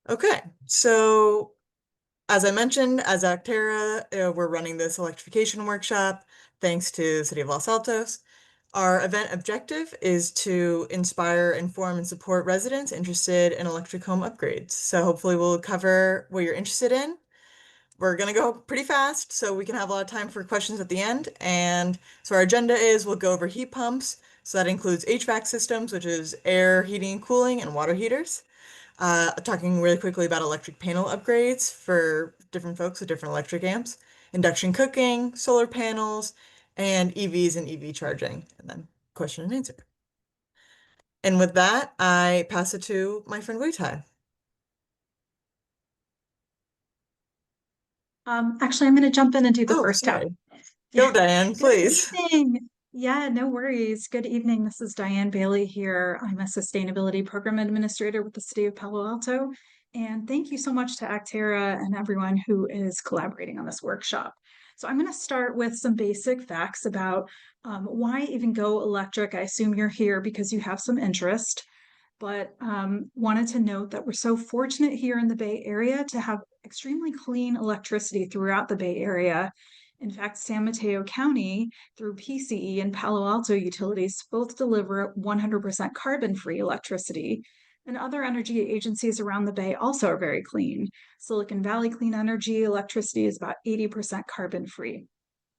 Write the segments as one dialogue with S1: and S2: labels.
S1: Okay, so as I mentioned, as Actera, we're running this electrification workshop thanks to the City of Los Altos. Our event objective is to inspire, inform, and support residents interested in electric home upgrades. So hopefully we'll cover what you're interested in. We're gonna go pretty fast so we can have a lot of time for questions at the end. And so our agenda is we'll go over heat pumps. So that includes HVAC systems, which is air heating and cooling, and water heaters. Talking really quickly about electric panel upgrades for different folks with different electric amps, induction cooking, solar panels, and EVs and EV charging, and then question and answer. And with that, I pass it to my friend Wei Tai.
S2: Actually, I'm going to jump in and do the
S1: Oh,
S2: first half.
S1: sorry. Go,
S2: Yeah.
S1: Diane,
S2: Good
S1: please.
S2: evening. Yeah, no worries. Good evening. This is Diane Bailey here. I'm a sustainability program administrator with the City of Palo Alto. And thank you so much to Actera and everyone who is collaborating on this workshop. So I'm going to start with some basic facts about why even go electric. I assume you're here because you have some interest, but wanted to note that we're so fortunate here in the Bay Area to have extremely clean electricity throughout the Bay Area. In fact, San Mateo County, through PCE and Palo Alto utilities, both deliver 100% carbon free electricity. And other energy agencies around the Bay also are very clean. Silicon Valley Clean Energy electricity is about 80% carbon free.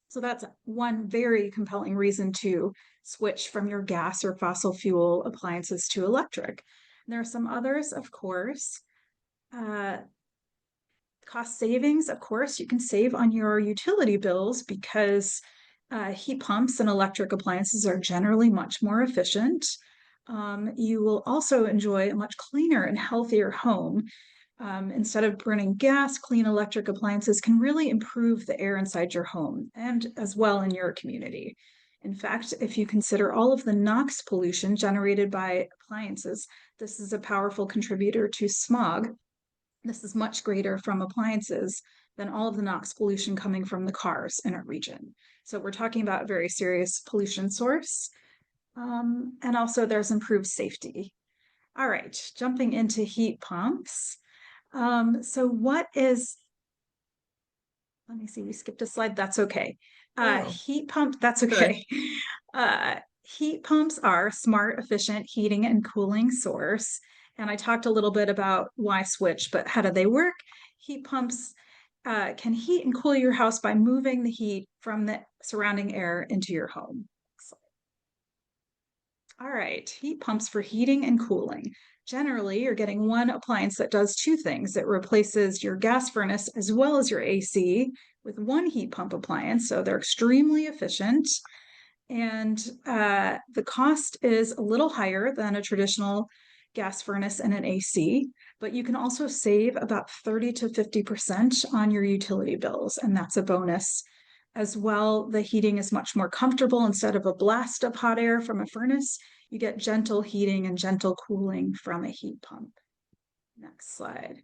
S2: So that's one very compelling reason to switch from your gas or fossil fuel appliances to electric. There are some others, of course. Uh, Cost savings, of course, you can save on your utility bills because heat pumps and electric appliances are generally much more efficient. You will also enjoy a much cleaner and healthier home. Instead of burning gas, clean electric appliances can really improve the air inside your home and as well in your community. In fact, if you consider all of the NOx pollution generated by appliances, this is a powerful contributor to smog. This is much greater from appliances than all of the NOx pollution coming from the cars in our region. So we're talking about a very serious pollution source. And also there's improved safety. All right, jumping into heat pumps. So what is, let me see, we skipped a slide. That's okay.
S1: Oh,
S2: Heat pump, that's
S1: good.
S2: okay. Heat pumps are smart, efficient heating and cooling source. And I talked a little bit about why switch, but how do they work? Heat pumps can heat and cool your house by moving the heat from the surrounding air into your home. All right, heat pumps for heating and cooling. Generally, you're getting one appliance that does two things. It replaces your gas furnace as well as your AC with one heat pump appliance. So they're extremely efficient. And the cost is a little higher than a traditional gas furnace and an AC, but you can also save about 30 to 50% on your utility bills. And that's a bonus. As well, the heating is much more comfortable. Instead of a blast of hot air from a furnace, you get gentle heating and gentle cooling from a heat pump. Next slide.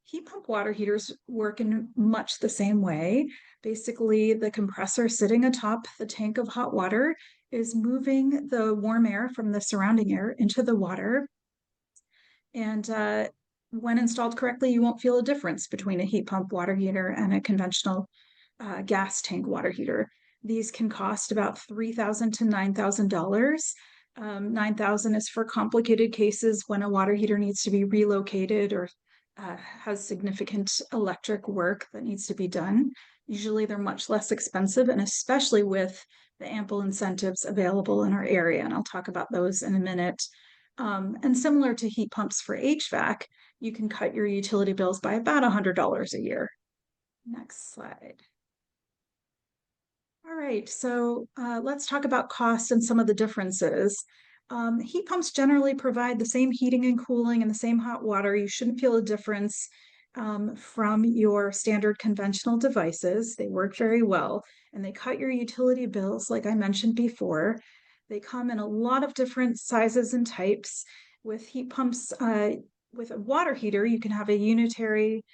S2: Heat pump water heaters work in much the same way. Basically, the compressor sitting atop the tank of hot water is moving the warm air from the surrounding air into the water. And when installed correctly, you won't feel a difference between a heat pump water heater and a conventional gas tank water heater. These can cost about $3,000 to $9,000. 9,000 is for complicated cases when a water heater needs to be relocated or has significant electric work that needs to be done. Usually they're much less expensive, and especially with the ample incentives available in our area. And I'll talk about those in a minute. And similar to heat pumps for HVAC, you can cut your utility bills by about $100 a year. Next slide. All right, so let's talk about cost and some of the differences. Heat pumps generally provide the same heating and cooling and the same hot water. You shouldn't feel a difference from your standard conventional devices. They work very well and they cut your utility bills, like I mentioned before. They come in a lot of different sizes and types. With heat pumps, with a water heater, you can have a unitary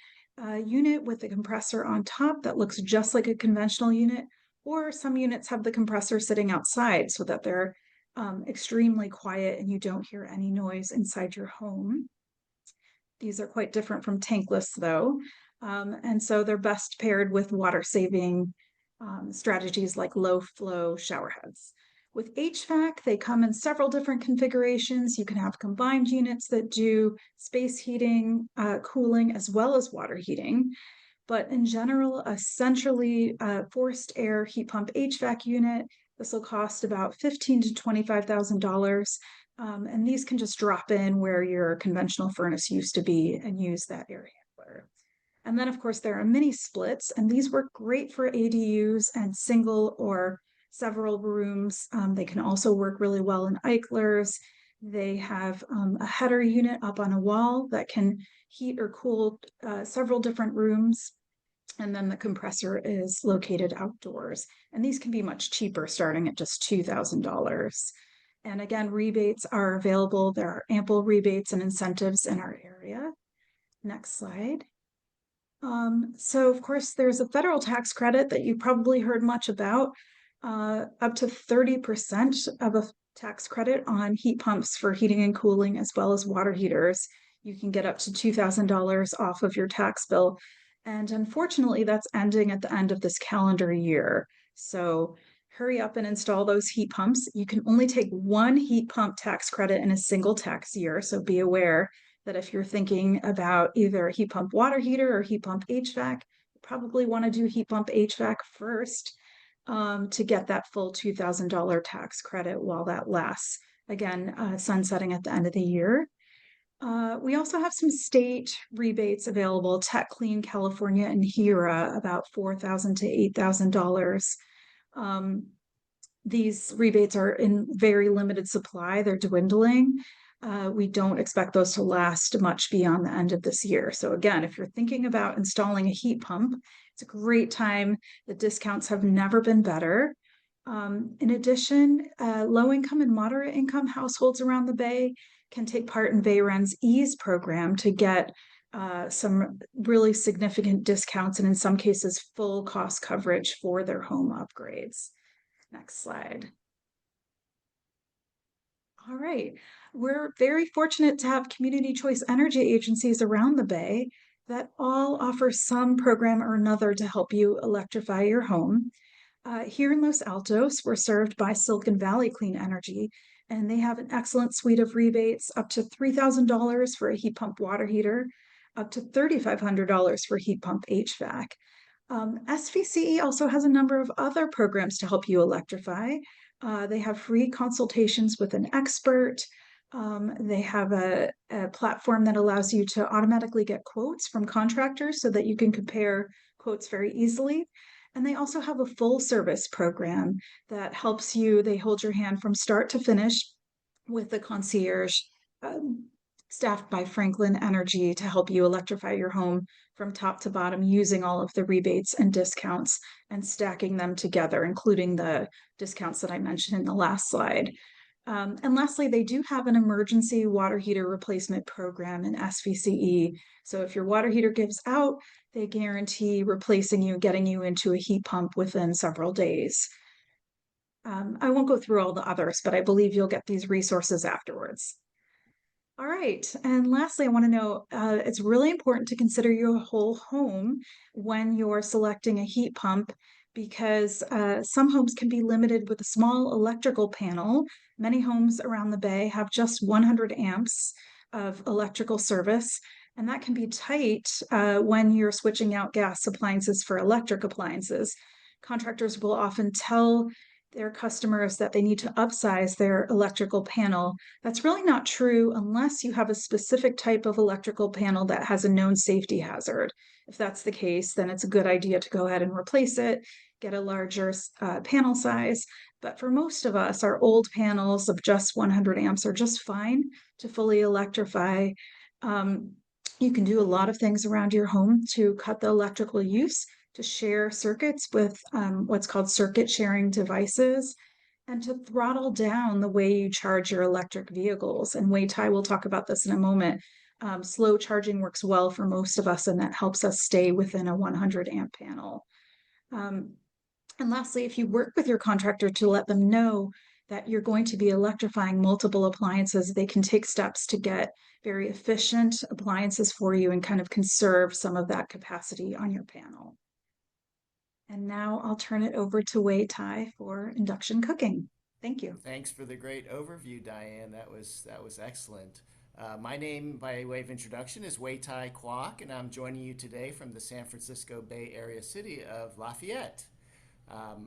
S2: unit with a compressor on top that looks just like a conventional unit, or some units have the compressor sitting outside so that they're extremely quiet and you don't hear any noise inside your home. These are quite different from tankless though. And so they're best paired with water saving strategies like low flow shower heads. With HVAC, they come in several different configurations. You can have combined units that do space heating, cooling, as well as water heating. But in general, a centrally forced air heat pump HVAC unit, this will cost about $15,000 to $25,000. And these can just drop in where your conventional furnace used to be and use that air handler. And then, of course, there are mini splits, and these work great for ADUs and single or several rooms. They can also work really well in Eichlers. They have a header unit up on a wall that can heat or cool several different rooms. And then the compressor is located outdoors. And these can be much cheaper, starting at just $2,000. And again, rebates are available. There are ample rebates and incentives in our area. Next slide. So of course, there's a federal tax credit that you probably heard much about, up to 30% of a tax credit on heat pumps for heating and cooling, as well as water heaters. You can get up to $2,000 off of your tax bill. And unfortunately, that's ending at the end of this calendar year. So hurry up and install those heat pumps. You can only take one heat pump tax credit in a single tax year, so be aware that if you're thinking about either a heat pump water heater or heat pump HVAC, you probably want to do heat pump HVAC first to get that full $2,000 tax credit while that lasts. Again, sunsetting at the end of the year. We also have some state rebates available. Tech Clean California and HERA, about $4,000 to $8,000. These rebates are in very limited supply, they're dwindling. We don't expect those to last much beyond the end of this year. So again, if you're thinking about installing a heat pump, it's a great time. The discounts have never been better. In addition, low income and moderate income households around the Bay can take part in BayREN's EASE program to get some really significant discounts and in some cases full cost coverage for their home upgrades. Next slide. All right. We're very fortunate to have community choice energy agencies around the Bay that all offer some program or another to help you electrify your home. Here in Los Altos, we're served by Silicon Valley Clean Energy, and they have an excellent suite of rebates up to $3,000 for a heat pump water heater, up to $3,500 for heat pump HVAC. SVCE also has a number of other programs to help you electrify. They have free consultations with an expert. They have a platform that allows you to automatically get quotes from contractors so that you can compare quotes very easily. And they also have a full service program that helps you, they hold your hand from start to finish with the concierge staffed by Franklin Energy to help you electrify your home from top to bottom using all of the rebates and discounts and stacking them together, including the discounts that I mentioned in the last slide. And lastly, they do have an emergency water heater replacement program in SVCE. So if your water heater gives out, they guarantee replacing you, getting you into a heat pump within several days. I won't go through all the others, but I believe you'll get these resources afterwards. All right. And lastly, I want to know it's really important to consider your whole home when you're selecting a heat pump because some homes can be limited with a small electrical panel. Many homes around the Bay have just 100 amps of electrical service, and that can be tight when you're switching out gas appliances for electric appliances. Contractors will often tell their customers that they need to upsize their electrical panel. That's really not true unless you have a specific type of electrical panel that has a known safety hazard. If that's the case, then it's a good idea to go ahead and replace it, get a larger panel size. But for most of us, our old panels of just 100 amps are just fine to fully electrify. You can do a lot of things around your home to cut the electrical use, to share circuits with what's called circuit sharing devices, and to throttle down the way you charge your electric vehicles. And Wei Tai will talk about this in a moment. Slow charging works well for most of us, and that helps us stay within a 100 amp panel. And lastly, if you work with your contractor to let them know that you're going to be electrifying multiple appliances, they can take steps to get very efficient appliances for you and kind of conserve some of that capacity on your panel. And now I'll turn it over to Wei Tai for induction cooking. Thank you.
S3: Thanks for the great overview, Diane. That was excellent. My name, by way of introduction, is Wei Tai Kwok, and I'm joining you today from the San Francisco Bay Area city of Lafayette.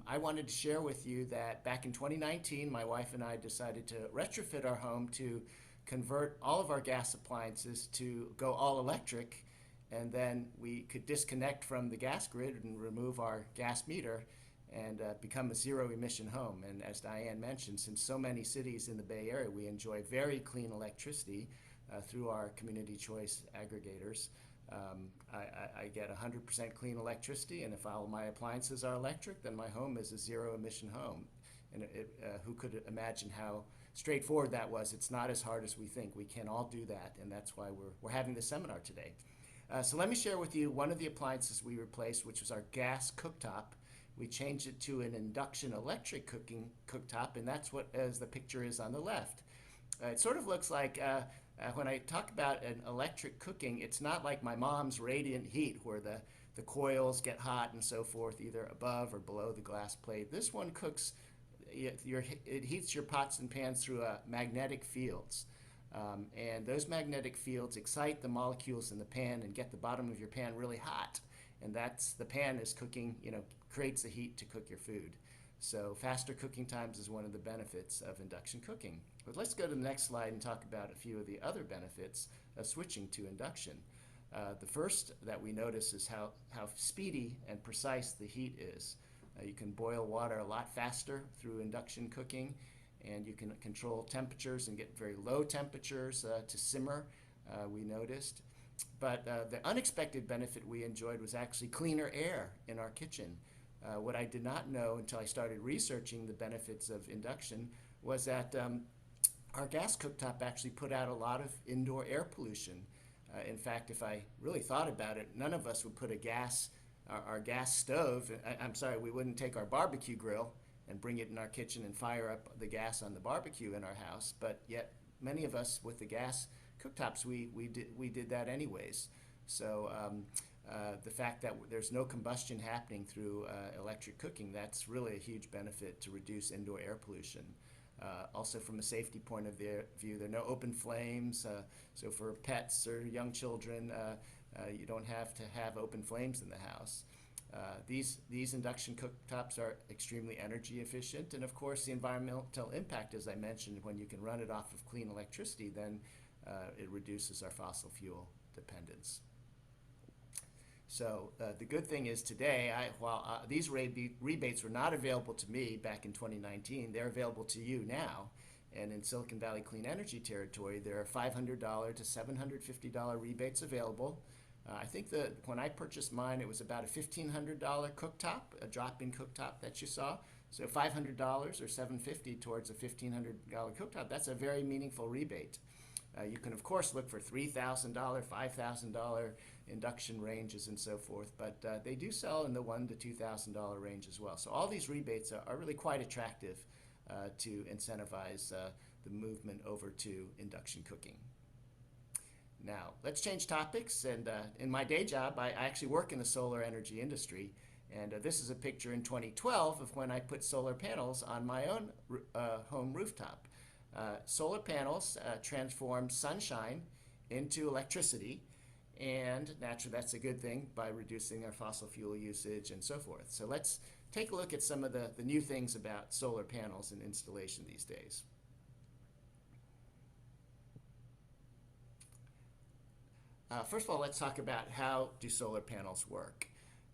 S3: I wanted to share with you that back in 2019, my wife and I decided to retrofit our home to convert all of our gas appliances to go all electric, and then we could disconnect from the gas grid and remove our gas meter and become a zero emission home. And as Diane mentioned, since so many cities in the Bay Area, we enjoy very clean electricity through our community choice aggregators. I get 100% clean electricity, and if all my appliances are electric, then my home is a zero emission home. And who could imagine how straightforward that was? It's not as hard as we think. We can all do that, and that's why we're having this seminar today. So let me share with you one of the appliances we replaced, which was our gas cooktop. We changed it to an induction electric cooking cooktop, and that's what as the picture is on the left. It sort of looks like when I talk about an electric cooking, it's not like my mom's radiant heat where the coils get hot and so forth, either above or below the glass plate. This one cooks, it heats your pots and pans through magnetic fields. And those magnetic fields excite the molecules in the pan and get the bottom of your pan really hot. And that's the pan is cooking, creates the heat to cook your food. So faster cooking times is one of the benefits of induction cooking. But let's go to the next slide and talk about a few of the other benefits of switching to induction. The first that we notice is how speedy and precise the heat is. You can boil water a lot faster through induction cooking, and you can control temperatures and get very low temperatures to simmer, we noticed. But the unexpected benefit we enjoyed was actually cleaner air in our kitchen. What I did not know until I started researching the benefits of induction was that our gas cooktop actually put out a lot of indoor air pollution. In fact, if I really thought about it, none of us would put our gas stove, I'm sorry, we wouldn't take our barbecue grill and bring it in our kitchen and fire up the gas on the barbecue in our house, but yet many of us with the gas cooktops, we did that anyways. So the fact that there's no combustion happening through electric cooking, that's really a huge benefit to reduce indoor air pollution. Also from a safety point of view, there are no open flames, so for pets or young children, you don't have to have open flames in the house. These induction cooktops are extremely energy efficient, and of course the environmental impact, as I mentioned, when you can run it off of clean electricity, then it reduces our fossil fuel dependence. So the good thing is today, while these rebates were not available to me back in 2019, they're available to you now. And in Silicon Valley Clean Energy territory, there are $500 to $750 rebates available. I think that when I purchased mine, it was about a $1,500 cooktop, a drop-in cooktop that you saw. So $500 or $750 towards a $1,500 cooktop, that's a very meaningful rebate. You can, of course, look for $3,000, $5,000 induction ranges and so forth, but they do sell in the $1,000 to $2,000 range as well. So all these rebates are really quite attractive to incentivize the movement over to induction cooking. Now, let's change topics. And in my day job, I actually work in the solar energy industry. And this is a picture in 2012 of when I put solar panels on my own home rooftop. Solar panels transform sunshine into electricity, and naturally that's a good thing by reducing our fossil fuel usage and so forth. So let's take a look at some of the new things about solar panels and installation these days. First of all, let's talk about how do solar panels work.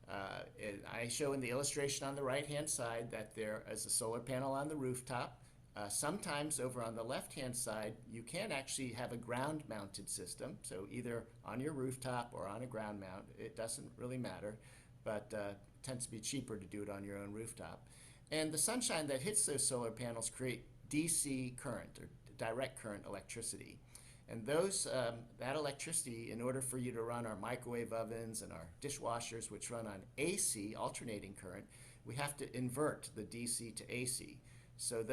S3: I show in the illustration on the right-hand side that there is a solar panel on the rooftop. Sometimes over on the left-hand side, you can actually have a ground-mounted system, so either on your rooftop or on a ground mount. It doesn't really matter, but it tends to be cheaper to do it on your own rooftop. And the sunshine that hits those solar panels create DC current, or direct current electricity. And that electricity, in order for you to run our microwave ovens and our dishwashers, which run on AC, alternating current, we have to invert the DC to AC. So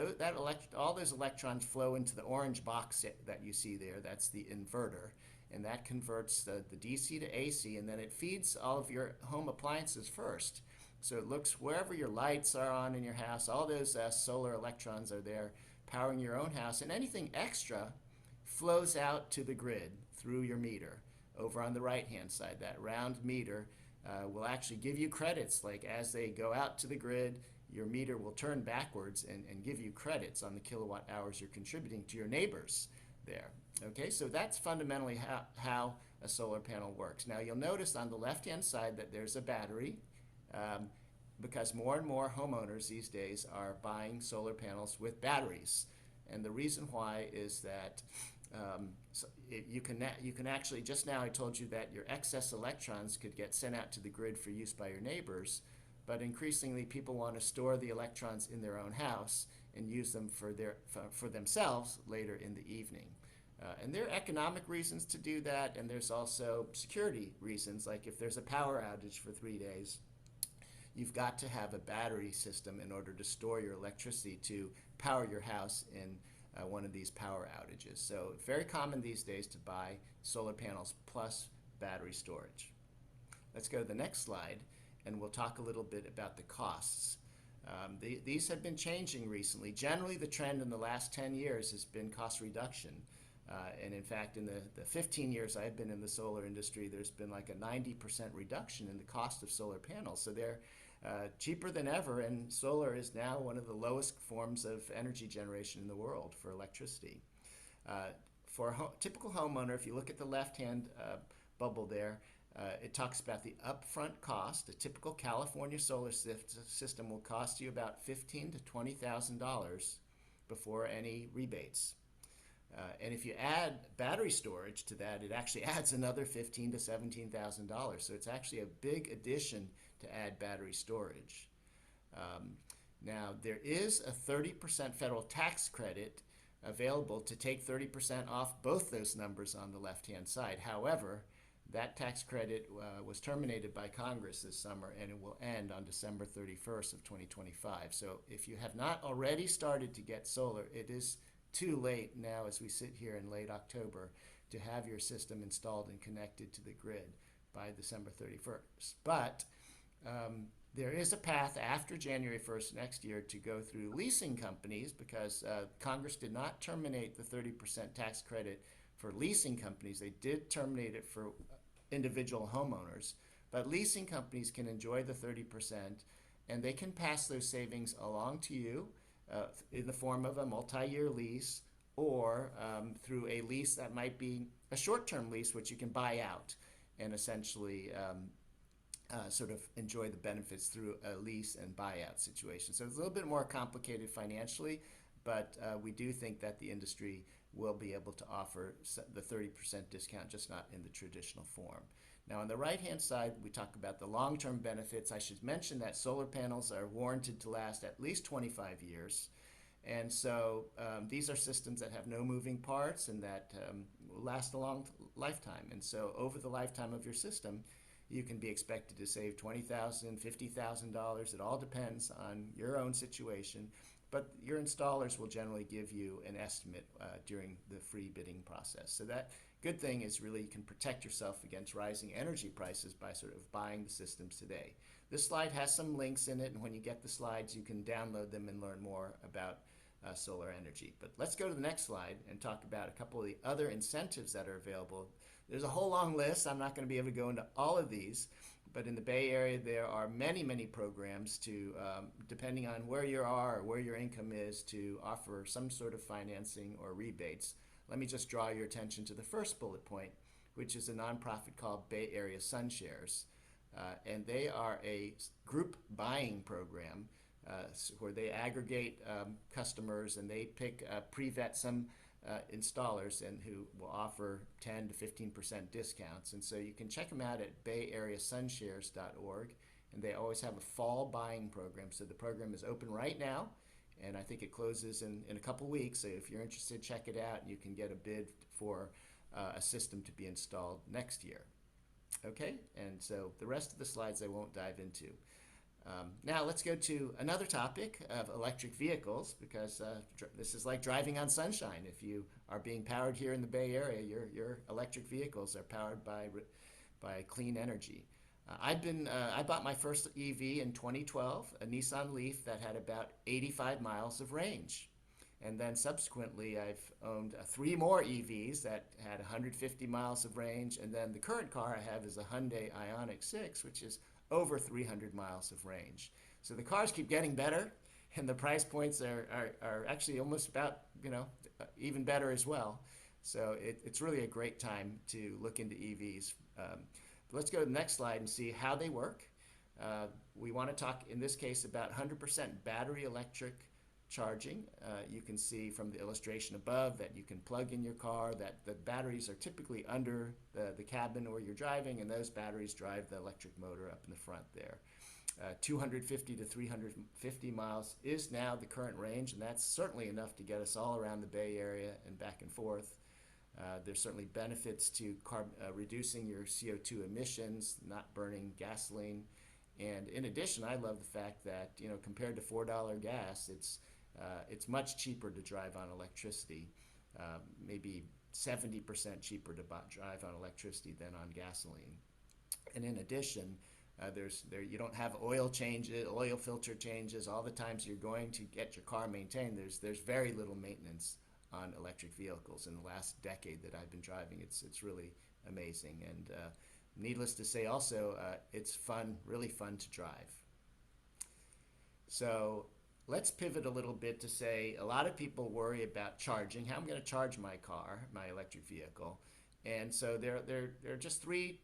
S3: all those electrons flow into the orange box that you see there. That's the inverter. And that converts the DC to AC, and then it feeds all of your home appliances first. So it looks wherever your lights are on in your house, all those solar electrons are there powering your own house, and anything extra flows out to the grid through your meter. Over on the right-hand side, that round meter will actually give you credits. Like as they go out to the grid, your meter will turn backwards and give you credits on the kilowatt hours you're contributing to your neighbors there. Okay, so that's fundamentally how a solar panel works. Now you'll notice on the left-hand side that there's a battery, because more and more homeowners these days are buying solar panels with batteries. And the reason why is that you can actually, just now I told you that your excess electrons could get sent out to the grid for use by your neighbors, but increasingly people want to store the electrons in their own house and use them for themselves later in the evening. And there are economic reasons to do that, and there's also security reasons, like if there's a power outage for 3 days, you've got to have a battery system in order to store your electricity to power your house in one of these power outages. So very common these days to buy solar panels plus battery storage. Let's go to the next slide, and we'll talk a little bit about the costs. These have been changing recently. Generally, the trend in the last 10 years has been cost reduction. And in fact, in the 15 years I've been in the solar industry, there's been like a 90% reduction in the cost of solar panels. So they're cheaper than ever, and solar is now one of the lowest forms of energy generation in the world for electricity. For a typical homeowner, if you look at the left-hand bubble there, it talks about the upfront cost. A typical California solar system will cost you about $15,000 to $20,000 before any rebates. And if you add battery storage to that, it actually adds another $15,000 to $17,000. So it's actually a big addition to add battery storage. Now, there is a 30% federal tax credit available to take 30% off both those numbers on the left-hand side. However, that tax credit was terminated by Congress this summer, and it will end on December 31st of 2025. So if you have not already started to get solar, it is too late now as we sit here in late October to have your system installed and connected to the grid by December 31st. But there is a path after January 1st next year to go through leasing companies, because Congress did not terminate the 30% tax credit for leasing companies. They did terminate it for individual homeowners, but leasing companies can enjoy the 30%, and they can pass those savings along to you in the form of a multi-year lease, or through a lease that might be a short-term lease, which you can buy out and essentially sort of enjoy the benefits through a lease and buyout situation. So it's a little bit more complicated financially, but we do think that the industry will be able to offer the 30% discount, just not in the traditional form. Now, on the right-hand side, we talk about the long-term benefits. I should mention that solar panels are warranted to last at least 25 years. And so these are systems that have no moving parts and that will last a long lifetime. And so over the lifetime of your system, you can be expected to save $20,000, $50,000. It all depends on your own situation. But your installers will generally give you an estimate during the free bidding process. So that good thing is really you can protect yourself against rising energy prices by sort of buying the systems today. This slide has some links in it, and when you get the slides, you can download them and learn more about solar energy. But let's go to the next slide and talk about a couple of the other incentives that are available. There's a whole long list. I'm not going to be able to go into all of these, but in the Bay Area, there are many, many programs to, depending on where you are or where your income is, to offer some sort of financing or rebates. Let me just draw your attention to the first bullet point, which is a nonprofit called Bay Area SunShares. And they are a group buying program where they aggregate customers and they pick, pre-vet some installers and who will offer 10 to 15% discounts. And so you can check them out at bayareasunshares.org, and they always have a fall buying program. So the program is open right now, and I think it closes in a couple weeks. So if you're interested, check it out, and you can get a bid for a system to be installed next year. Okay, and so the rest of the slides I won't dive into. Now let's go to another topic of electric vehicles, because this is like driving on sunshine. If you are being powered here in the Bay Area, your electric vehicles are powered by clean energy. I bought my first EV in 2012, a Nissan Leaf that had about 85 miles of range. And then subsequently, I've owned three more EVs that had 150 miles of range. And then the current car I have is a Hyundai Ioniq 6, which is over 300 miles of range. So the cars keep getting better, and the price points are actually almost about, even better as well. So it's really a great time to look into EVs. Let's go to the next slide and see how they work. We want to talk, in this case, about 100% battery electric charging. You can see from the illustration above that you can plug in your car, that the batteries are typically under the cabin where you're driving, and those batteries drive the electric motor up in the front there. 250 to 350 miles is now the current range, and that's certainly enough to get us all around the Bay Area and back and forth. There's certainly benefits to reducing your CO2 emissions, not burning gasoline. And in addition, I love the fact that, compared to $4 gas, it's much cheaper to drive on electricity, maybe 70% cheaper to drive on electricity than on gasoline. And in addition, you don't have oil changes, oil filter changes. All the times you're going to get your car maintained, there's very little maintenance on electric vehicles. In the last decade that I've been driving, it's really amazing. And needless to say, also, it's fun, really fun to drive. So let's pivot a little bit to say a lot of people worry about charging, how I'm going to charge my car, my electric vehicle. And so there are just three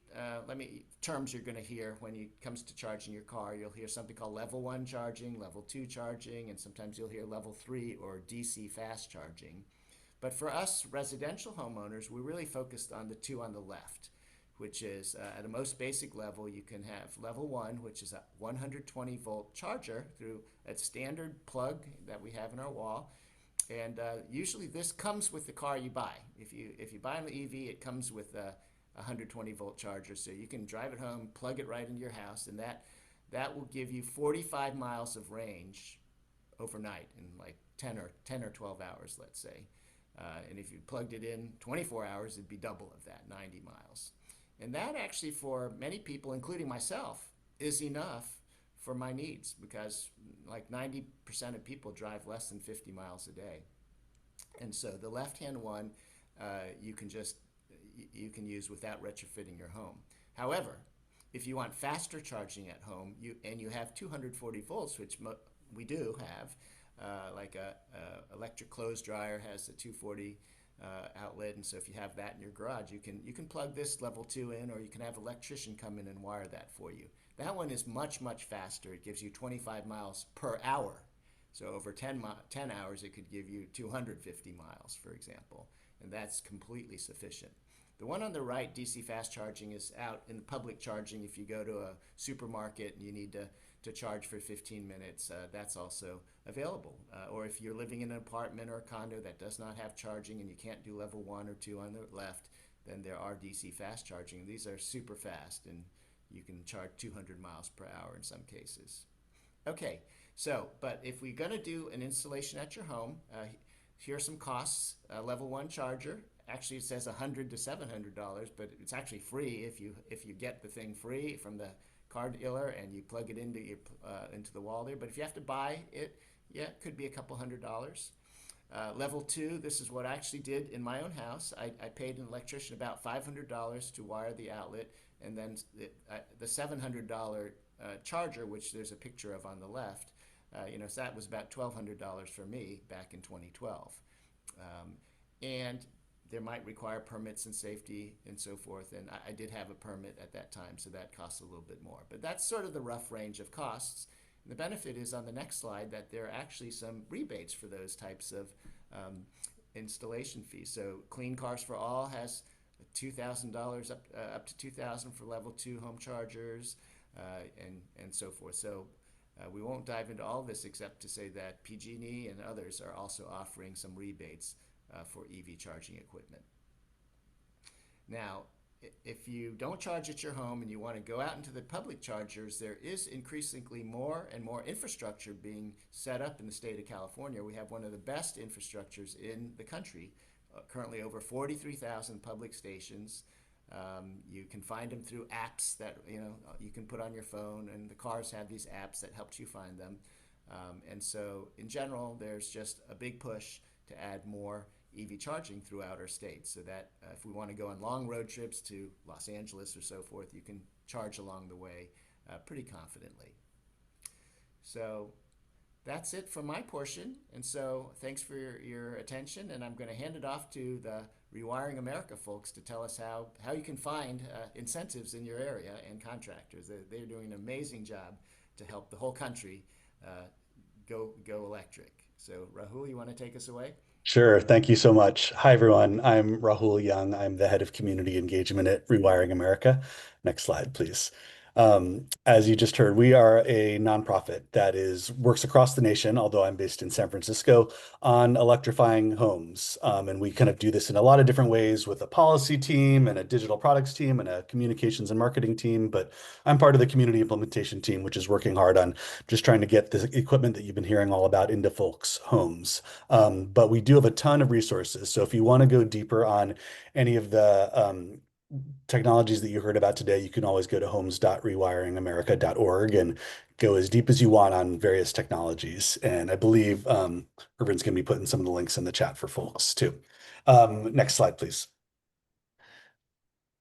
S3: terms you're going to hear when it comes to charging your car. You'll hear something called level 1 charging, level 2 charging, and sometimes you'll hear level 3 or DC fast charging. But for us residential homeowners, we're really focused on the two on the left, which is at a most basic level, you can have level 1, which is a 120 volt charger through a standard plug that we have in our wall. And usually this comes with the car you buy. If you buy an EV, it comes with a 120 volt charger, so you can drive it home, plug it right into your house, and that will give you 45 miles of range overnight in like 10 or 12 hours, let's say. And if you plugged it in 24 hours, it'd be double of that, 90 miles. And that actually, for many people, including myself, is enough for my needs, because like 90% of people drive less than 50 miles a day. And so the left-hand one, you can use without retrofitting your home. However, if you want faster charging at home, and you have 240 volts, which we do have, like a electric clothes dryer has a 240 outlet, and so if you have that in your garage, you can plug this level 2 in, or you can have an electrician come in and wire that for you. That one is much faster. It gives you 25 miles per hour. So over 10 hours, it could give you 250 miles, for example, and that's completely sufficient. The one on the right, DC fast charging, is out in public charging. If you go to a supermarket and you need to charge for 15 minutes, that's also available. Or if you're living in an apartment or a condo that does not have charging and you can't do level 1 or 2 on the left, then there are DC fast charging. These are super fast, and you can charge 200 miles per hour in some cases. Okay, so, but if we're going to do an installation at your home, here are some costs. Level 1 charger, actually it says $100 to $700, but it's actually free if you get the thing free from the car dealer and you plug it into the wall there. But if you have to buy it, yeah, it could be a couple $100. Level 2, this is what I actually did in my own house. I paid an electrician about $500 to wire the outlet, and then the $700 charger, which there's a picture of on the left, so that was about $1,200 for me back in 2012. And there might require permits and safety and so forth, and I did have a permit at that time, so that costs a little bit more. But that's sort of the rough range of costs. And the benefit is on the next slide that there are actually some rebates for those types of installation fees. So Clean Cars for All has $2,000 up to $2,000 for level 2 home chargers, and so forth. So we won't dive into all of this except to say that PG&E and others are also offering some rebates for EV charging equipment. Now, if you don't charge at your home and you want to go out into the public chargers, there is increasingly more and more infrastructure being set up in the state of California. We have one of the best infrastructures in the country, currently over 43,000 public stations. You can find them through apps that you can put on your phone, and the cars have these apps that helps you find them. And so, in general, there's just a big push to add more EV charging throughout our state, so that if we want to go on long road trips to Los Angeles or so forth, you can charge along the way pretty confidently. So that's it for my portion. And so thanks for your attention. And I'm going to hand it off to the Rewiring America folks to tell us how you can find incentives in your area and contractors. They're doing an amazing job to help the whole country go electric. So Rahul, you want to take us away?
S4: Sure. Thank you so much. Hi, everyone. I'm Rahul Young. I'm the head of community engagement at Rewiring America. Next slide, please. As you just heard, we are a nonprofit that works across the nation, although I'm based in San Francisco, on electrifying homes. And we kind of do this in a lot of different ways with a policy team and a digital products team and a communications and marketing team. But I'm part of the community implementation team, which is working hard on just trying to get the equipment that you've been hearing all about into folks' homes. But we do have a ton of resources. So if you want to go deeper on any of the technologies that you heard about today, you can always go to homes.rewiringamerica.org and go as deep as you want on various technologies. And I believe Irvin's going to be putting some of the links in the chat for folks too. Next slide, please.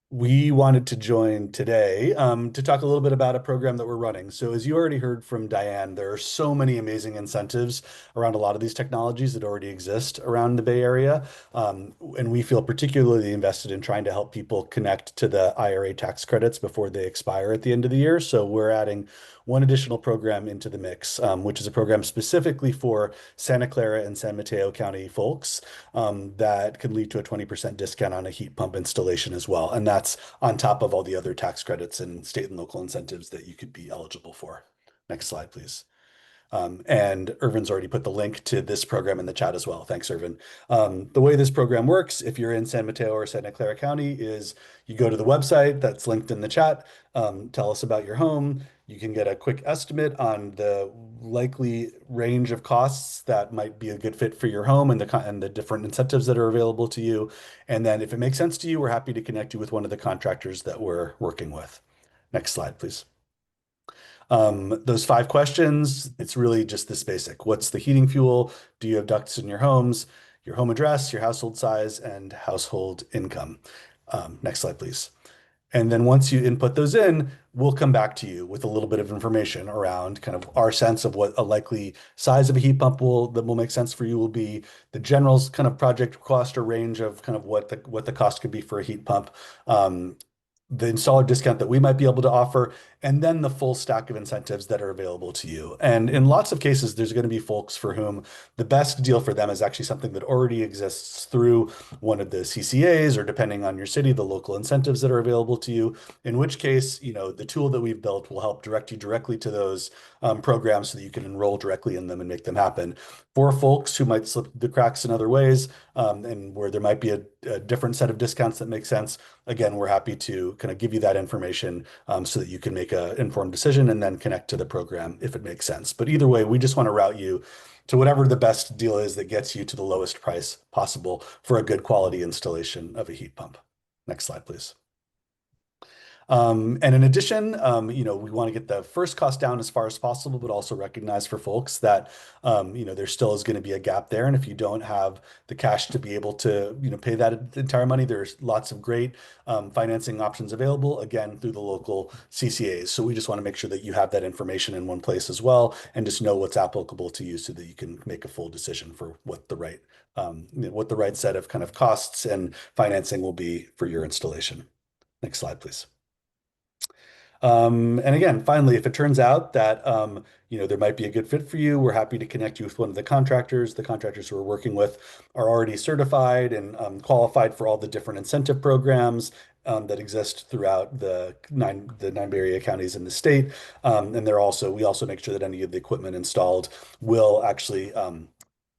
S4: We wanted to join today to talk a little bit about a program that we're running. So as you already heard from Diane, there are so many amazing incentives around a lot of these technologies that already exist around the Bay Area. And we feel particularly invested in trying to help people connect to the IRA tax credits before they expire at the end of the year. So we're adding one additional program into the mix, which is a program specifically for Santa Clara and San Mateo County folks that could lead to a 20% discount on a heat pump installation as well. And that's on top of all the other tax credits and state and local incentives that you could be eligible for. Next slide, please. And Irvin's already put the link to this program in the chat as well. Thanks, Irvin. The way this program works, if you're in San Mateo or Santa Clara County, is you go to the website that's linked in the chat, tell us about your home. You can get a quick estimate on the likely range of costs that might be a good fit for your home and the different incentives that are available to you. And then if it makes sense to you, we're happy to connect you with one of the contractors that we're working with. Next slide, please. Those 5 questions, it's really just this basic. What's the heating fuel? Do you have ducts in your homes? Your home address, your household size, and household income. Next slide, please. And then once you input those in, we'll come back to you with a little bit of information around kind of our sense of what a likely size of a heat pump that will make sense for you will be, the general kind of project cost or range of kind of what the cost could be for a heat pump, the installer discount that we might be able to offer, and then the full stack of incentives that are available to you. And in lots of cases, there's going to be folks for whom the best deal for them is actually something that already exists through one of the CCAs, or depending on your city, the local incentives that are available to you, in which case, the tool that we've built will help direct you directly to those programs so that you can enroll directly in them and make them happen. For folks who might slip the cracks in other ways, and where there might be a different set of discounts that make sense, again, we're happy to kind of give you that information so that you can make an informed decision and then connect to the program if it makes sense. But either way, we just want to route you to whatever the best deal is that gets you to the lowest price possible for a good quality installation of a heat pump. Next slide, please. And in addition, we want to get the first cost down as far as possible, but also recognize for folks that, there still is going to be a gap there. And if you don't have the cash to be able to, pay that entire money, there's lots of great financing options available, again, through the local CCAs. So we just want to make sure that you have that information in one place as well, and just know what's applicable to you so that you can make a full decision for what the right set of kind of costs and financing will be for your installation. Next slide, please. And again, finally, if it turns out that there might be a good fit for you, we're happy to connect you with one of the contractors. The contractors who we're working with are already certified and qualified for all the different incentive programs that exist throughout the nine Bay Area counties in the state. And we also make sure that any of the equipment installed will actually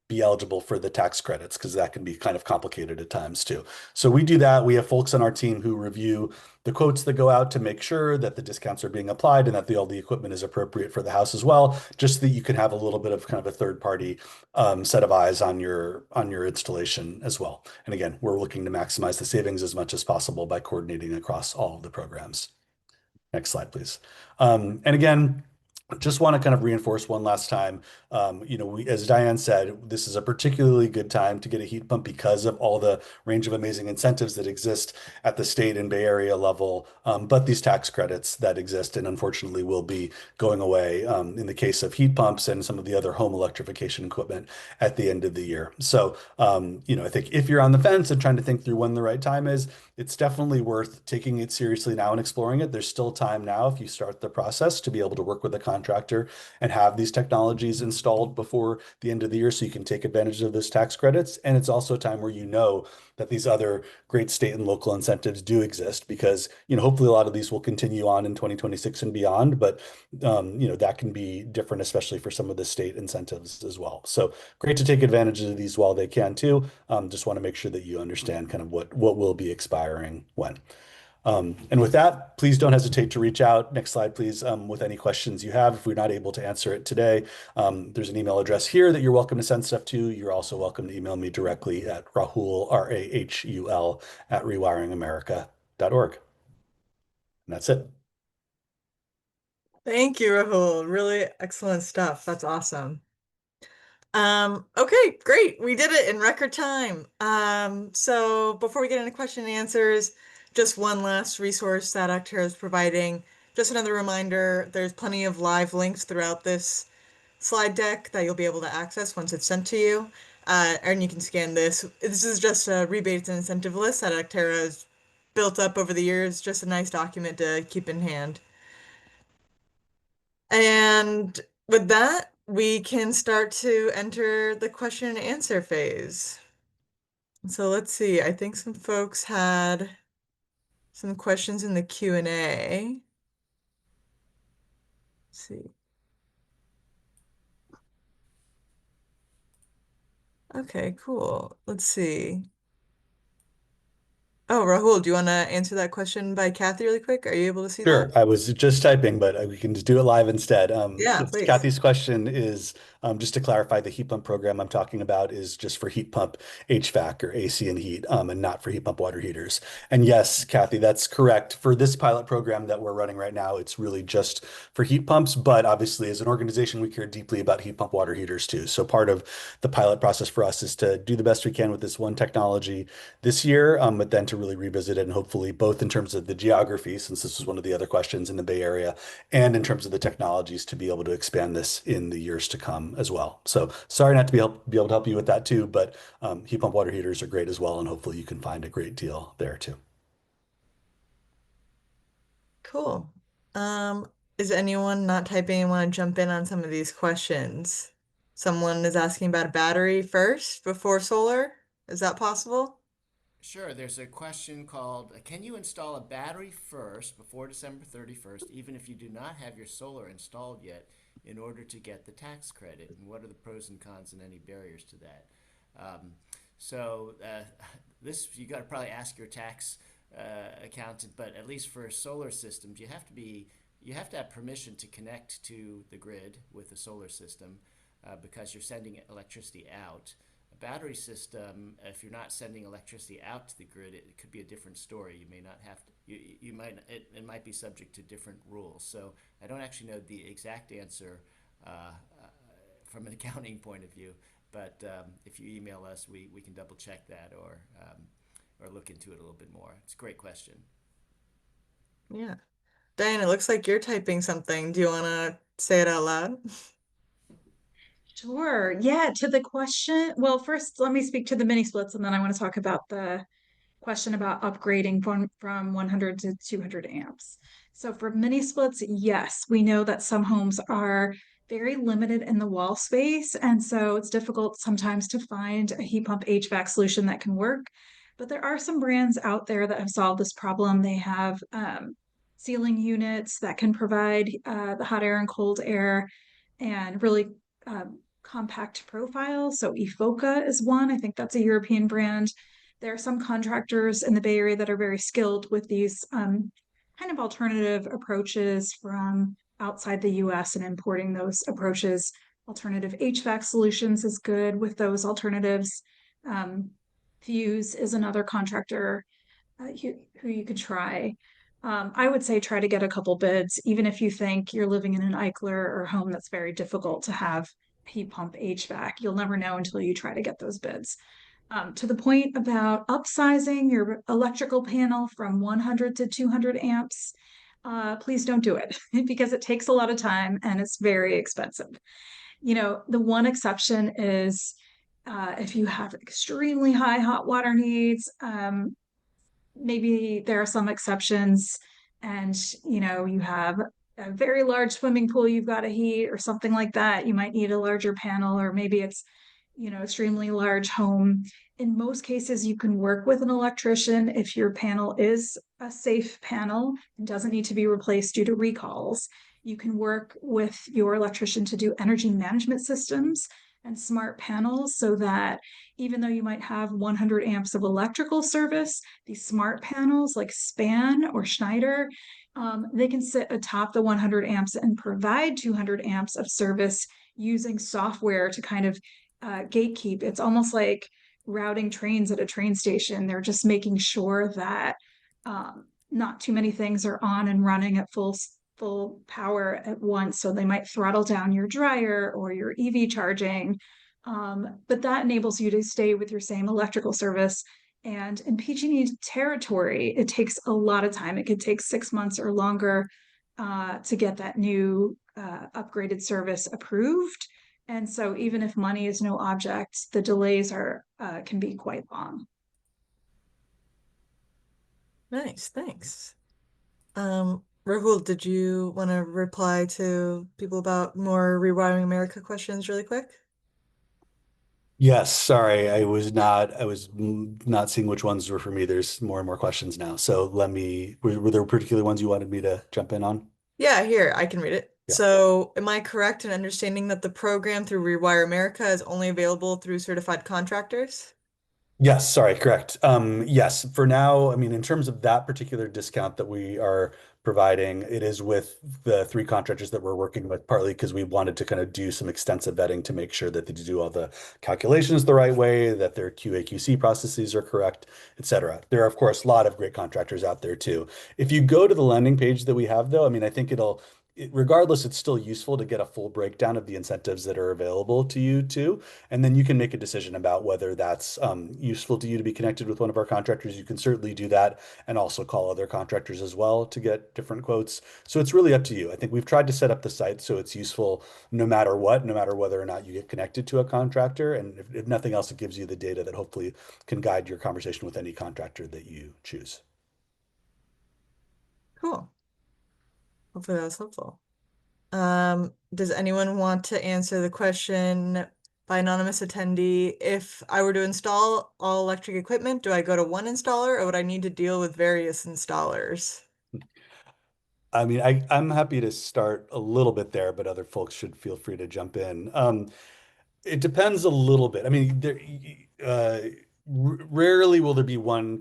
S4: be eligible for the tax credits because that can be kind of complicated at times too. So we do that. We have folks on our team who review the quotes that go out to make sure that the discounts are being applied and that all the equipment is appropriate for the house as well, just so that you can have a little bit of kind of a third party set of eyes on your installation as well. And again, we're looking to maximize the savings as much as possible by coordinating across all of the programs. Next slide, please. And again, just want to kind of reinforce one last time, as Diane said, this is a particularly good time to get a heat pump because of all the range of amazing incentives that exist at the state and Bay Area level. But these tax credits that exist and unfortunately will be going away in the case of heat pumps and some of the other home electrification equipment at the end of the year. So, I think if you're on the fence and trying to think through when the right time is, it's definitely worth taking it seriously now and exploring it. There's still time now if you start the process to be able to work with a contractor and have these technologies installed before the end of the year so you can take advantage of those tax credits. And it's also a time where you know that these other great state and local incentives do exist because, hopefully a lot of these will continue on in 2026 and beyond, but that can be different, especially for some of the state incentives as well. So great to take advantage of these while they can too. Just want to make sure that you understand kind of what will be expiring when. And with that, please don't hesitate to reach out. Next slide, please, with any questions you have. If we're not able to answer it today, there's an email address here that you're welcome to send stuff to. You're also welcome to email me directly at Rahul, Rahul, at rewiringamerica.org. And that's it.
S1: Thank you, Rahul. Really excellent stuff. That's awesome. Okay, great. We did it in record time. So before we get into question and answers, just one last resource that Octera is providing. Just another reminder, there's plenty of live links throughout this slide deck that you'll be able to access once it's sent to you. And you can scan this. This is just a rebates and incentive list that Octera has built up over the years. Just a nice document to keep in hand. And with that, we can start to enter the question and answer phase. So let's see. I think some folks had some questions in the Q&A. Let's see. Okay, cool. Let's see. Oh, Rahul, do you want to answer that question by Kathy really quick? Are you able to see
S4: Sure.
S1: that?
S4: I was just typing, but we can just do it live instead.
S1: Yeah,
S4: Yes,
S1: please.
S4: Kathy's question is just to clarify, the heat pump program I'm talking about is just for heat pump HVAC or AC and heat, and not for heat pump water heaters. And yes, Kathy, that's correct. For this pilot program that we're running right now, it's really just for heat pumps. But obviously, as an organization, we care deeply about heat pump water heaters too. So part of the pilot process for us is to do the best we can with this one technology this year, but then to really revisit it and hopefully both in terms of the geography, since this was one of the other questions in the Bay Area, and in terms of the technologies to be able to expand this in the years to come as well. So sorry not to be able to help you with that too, but heat pump water heaters are great as well, and hopefully you can find a great deal there too.
S1: Cool. Is anyone not typing and want to jump in on some of these questions? Someone is asking about a battery first before solar. Is that possible?
S3: Sure, there's a question called, can you install a battery first before December 31st, even if you do not have your solar installed yet, in order to get the tax credit? And what are the pros and cons and any barriers to that? Um, this, you got to probably ask your tax accountant, but at least for solar systems, you have to have permission to connect to the grid with the solar system because you're sending electricity out. A battery system, if you're not sending electricity out to the grid, it could be a different story. You may not have to. It might be subject to different rules. So I don't actually know the exact answer from an accounting point of view. But if you email us, we can double check that or look into it a little bit more. It's a great question.
S1: Yeah. Diane, it looks like you're typing something. Do you want to say it out loud?
S2: Sure. Yeah, to the question. Well, first, let me speak to the mini splits, and then I want to talk about the question about upgrading from 100 to 200 amps. So for mini splits, yes, we know that some homes are very limited in the wall space, and so it's difficult sometimes to find a heat pump HVAC solution that can work. But there are some brands out there that have solved this problem. They have ceiling units that can provide the hot air and cold air and really compact profile. So Efoca is one. I think that's a European brand. There are some contractors in the Bay Area that are very skilled with these kind of alternative approaches from outside the US and importing those approaches. Alternative HVAC solutions is good with those alternatives. Um, Fuse is another contractor who you could try. I would say try to get a couple bids, even if you think you're living in an Eichler or home that's very difficult to have heat pump HVAC. You'll never know until you try to get those bids. To the point about upsizing your electrical panel from 100 to 200 amps, please don't do it because it takes a lot of time and it's very expensive. The one exception is if you have extremely high hot water needs, maybe there are some exceptions and you have a very large swimming pool you've got to heat or something like that, you might need a larger panel, or maybe it's extremely large home. In most cases you can work with an electrician if your panel is a safe panel and doesn't need to be replaced due to recalls. You can work with your electrician to do energy management systems and smart panels so that even though you might have 100 amps of electrical service, these smart panels like Span or Schneider, they can sit atop the 100 amps and provide 200 amps of service using software to kind of gatekeep. It's almost like routing trains at a train station. They're just making sure that not too many things are on and running at full power at once. So they might throttle down your dryer or your EV charging. But that enables you to stay with your same electrical service. And in PG&E territory, it takes a lot of time. It could take 6 months or longer to get that new upgraded service approved. And so even if money is no object, the delays can be quite long.
S1: Nice, thanks. Rahul, did you want to reply to people about more Rewiring America questions really quick?
S4: Yes, sorry, I was not seeing which ones were for me. There's more and more questions now. So were there particular ones you wanted me to jump in on?
S1: Yeah, here, I can read it.
S4: Yeah.
S1: So, am I correct in understanding that the program through Rewire America is only available through certified contractors?
S4: Yes, sorry, correct. Yes, for now, I mean, in terms of that particular discount that we are providing, it is with the three contractors that we're working with, partly because we wanted to kind of do some extensive vetting to make sure that they do all the calculations the right way, that their QA/QC processes are correct, et cetera. There are, of course, a lot of great contractors out there too. If you go to the landing page that we have, though, I mean, I think regardless, it's still useful to get a full breakdown of the incentives that are available to you too. And then you can make a decision about whether that's useful to you to be connected with one of our contractors. You can certainly do that and also call other contractors as well to get different quotes. So it's really up to you. I think we've tried to set up the site so it's useful no matter what, no matter whether or not you get connected to a contractor. And if nothing else, it gives you the data that hopefully can guide your conversation with any contractor that you choose.
S1: Cool. Hopefully that was helpful. Does anyone want to answer the question by anonymous attendee? If I were to install all electric equipment, do I go to one installer or would I need to deal with various installers?
S4: I mean, I'm happy to start a little bit there, but other folks should feel free to jump in. It depends a little bit. I mean, uh, rarely will there be one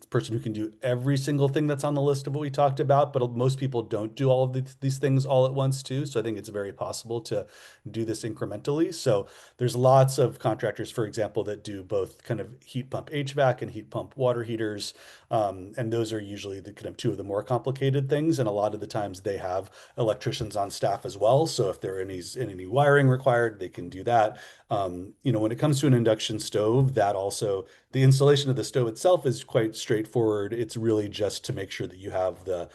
S4: person who can do every single thing that's on the list of what we talked about, but most people don't do all of these things all at once too. So I think it's very possible to do this incrementally. So there's lots of contractors, for example, that do both kind of heat pump HVAC and heat pump water heaters. And those are usually the kind of two of the more complicated things. And a lot of the times they have electricians on staff as well. So if there are any wiring required, they can do that. When it comes to an induction stove, the installation of the stove itself is quite straightforward. It's really just to make sure that you have the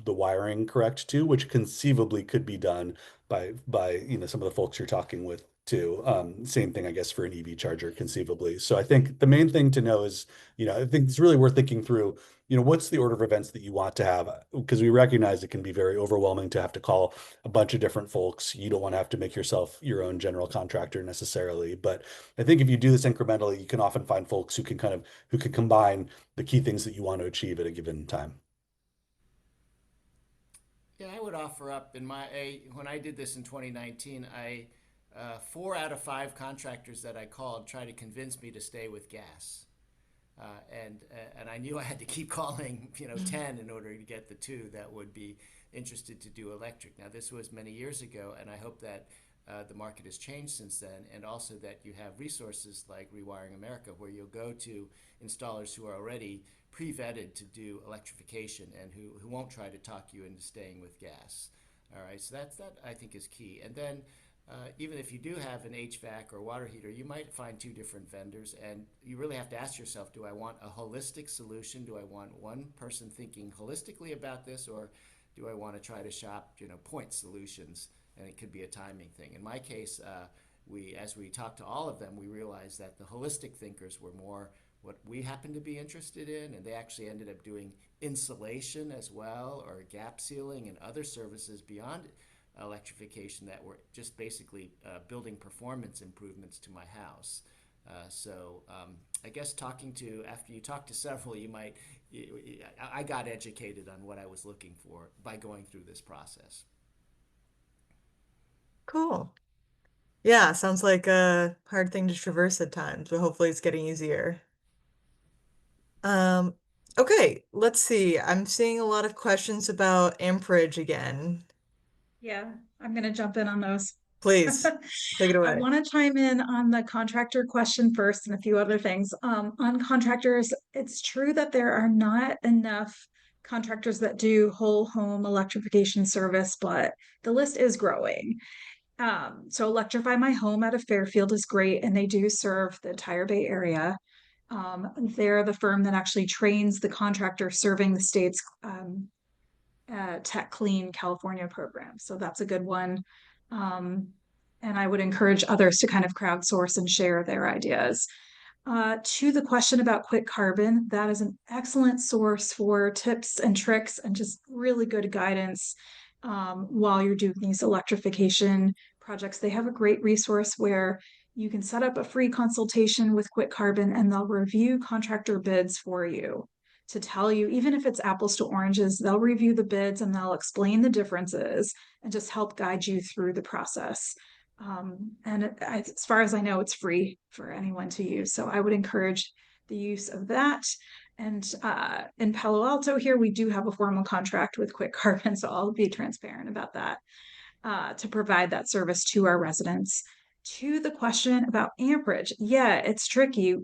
S4: wiring correct too, which conceivably could be done by some of the folks you're talking with too. Same thing, I guess, for an EV charger conceivably. So I think the main thing to know is, I think it's really worth thinking through, what's the order of events that you want to have? Because we recognize it can be very overwhelming to have to call a bunch of different folks. You don't want to have to make yourself your own general contractor necessarily. But I think if you do this incrementally, you can often find folks who can combine the key things that you want to achieve at a given time.
S3: Yeah, I would offer up when I did this in 2019, I 4 out of 5 contractors that I called tried to convince me to stay with gas. And I knew I had to keep calling, 10 in order to get the 2 that would be interested to do electric. Now, this was many years ago, and I hope that the market has changed since then, and also that you have resources like Rewiring America, where you'll go to installers who are already pre-vetted to do electrification and who won't try to talk you into staying with gas. All right, so that I think is key. And then even if you do have an HVAC or water heater, you might find 2 different vendors, and you really have to ask yourself, do I want a holistic solution? Do I want one person thinking holistically about this, or do I want to try to shop, point solutions? And it could be a timing thing. In my case, as we talked to all of them, we realized that the holistic thinkers were more what we happened to be interested in, and they actually ended up doing insulation as well, or gap sealing and other services beyond electrification that were just basically building performance improvements to my house. I guess after you talk to several, I got educated on what I was looking for by going through this process.
S1: Cool. Yeah, sounds like a hard thing to traverse at times, but hopefully it's getting easier. Um, okay, let's see. I'm seeing a lot of questions about amperage again.
S2: Yeah, I'm going to jump in on those.
S1: Please take it
S2: I
S1: away.
S2: want to chime in on the contractor question first and a few other things. On contractors, it's true that there are not enough contractors that do whole home electrification service, but the list is growing. So Electrify My Home out of Fairfield is great, and they do serve the entire Bay Area. They're the firm that actually trains the contractor serving the state's Tech Clean California program. So that's a good one. Um, and I would encourage others to kind of crowdsource and share their ideas. To the question about Quick Carbon, that is an excellent source for tips and tricks and just really good guidance while you're doing these electrification projects. They have a great resource where you can set up a free consultation with Quick Carbon and they'll review contractor bids for you to tell you, even if it's apples to oranges, they'll review the bids and they'll explain the differences and just help guide you through the process. As far as I know, it's free for anyone to use. So I would encourage the use of that. And in Palo Alto here, we do have a formal contract with Quick Carbon, so I'll be transparent about that to provide that service to our residents. To the question about amperage, yeah, it's tricky.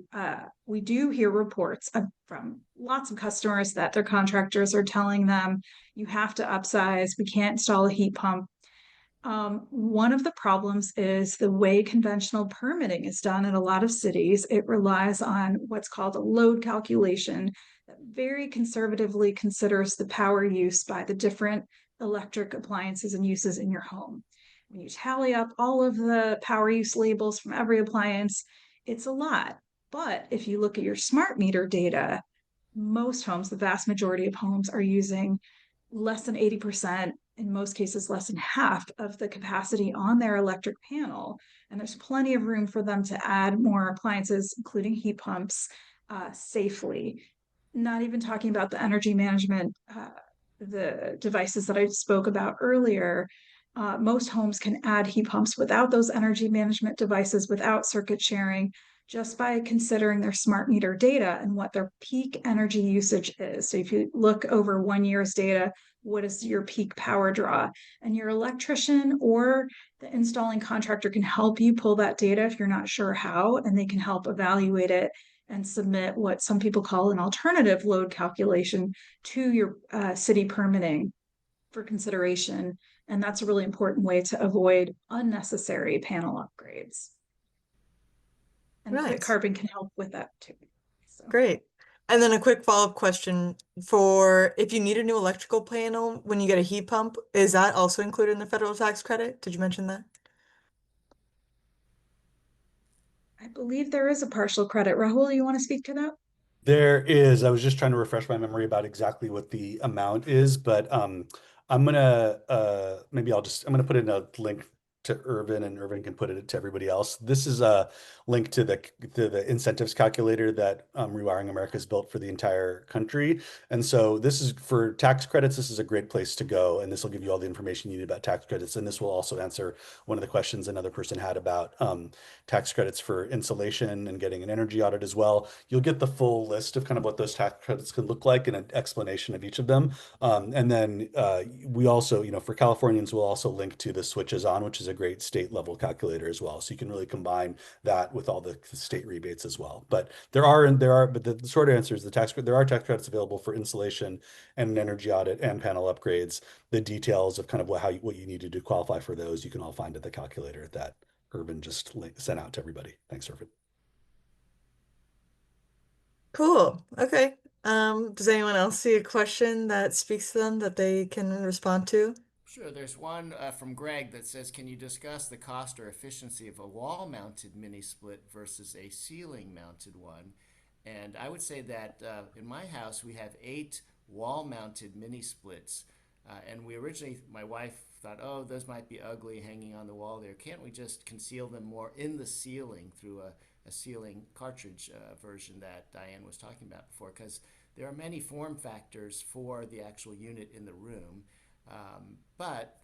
S2: We do hear reports from lots of customers that their contractors are telling them, you have to upsize, we can't install a heat pump. One of the problems is the way conventional permitting is done in a lot of cities. It relies on what's called a load calculation that very conservatively considers the power use by the different electric appliances and uses in your home. When you tally up all of the power use labels from every appliance, it's a lot. But if you look at your smart meter data, most homes, the vast majority of homes, are using less than 80%, in most cases, less than half of the capacity on their electric panel. And there's plenty of room for them to add more appliances, including heat pumps, safely. Not even talking about the energy management, the devices that I spoke about earlier. Most homes can add heat pumps without those energy management devices, without circuit sharing, just by considering their smart meter data and what their peak energy usage is. So if you look over 1 year's data, what is your peak power draw? And your electrician or the installing contractor can help you pull that data if you're not sure how, and they can help evaluate it and submit what some people call an alternative load calculation to your city permitting for consideration. And that's a really important way to avoid unnecessary panel upgrades. And Quick
S1: Nice.
S2: Carbon can help with that too. So
S1: Great. And then a quick follow-up question for if you need a new electrical panel when you get a heat pump, is that also included in the federal tax credit? Did you mention that?
S2: I believe there is a partial credit. Rahul, you want to speak to that?
S4: There is. I was just trying to refresh my memory about exactly what the amount is, but I'm gonna maybe I'm gonna put in a link to Irvin, and Irvin can put it to everybody else. This is a link to the incentives calculator that Rewiring America has built for the entire country. And so this is for tax credits. This is a great place to go, and this will give you all the information you need about tax credits. And this will also answer one of the questions another person had about tax credits for insulation and getting an energy audit as well. You'll get the full list of kind of what those tax credits can look like and an explanation of each of them. And then we also, for Californians, we'll also link to the Switches On, which is a great state level calculator as well. So you can really combine that with all the state rebates as well. But but the short answer is there are tax credits available for insulation and an energy audit and panel upgrades. The details of kind of what you need to do qualify for those, you can all find at the calculator that Urban just sent out to everybody. Thanks, Urban.
S1: Cool. Okay. Does anyone else see a question that speaks to them that they can respond to?
S3: Sure, there's one from Greg that says, can you discuss the cost or efficiency of a wall-mounted mini split versus a ceiling-mounted one? And I would say that in my house, we have 8 wall-mounted mini splits. And we originally, my wife thought, oh, those might be ugly hanging on the wall there. Can't we just conceal them more in the ceiling through a ceiling cartridge version that Diane was talking about before? Because there are many form factors for the actual unit in the room. But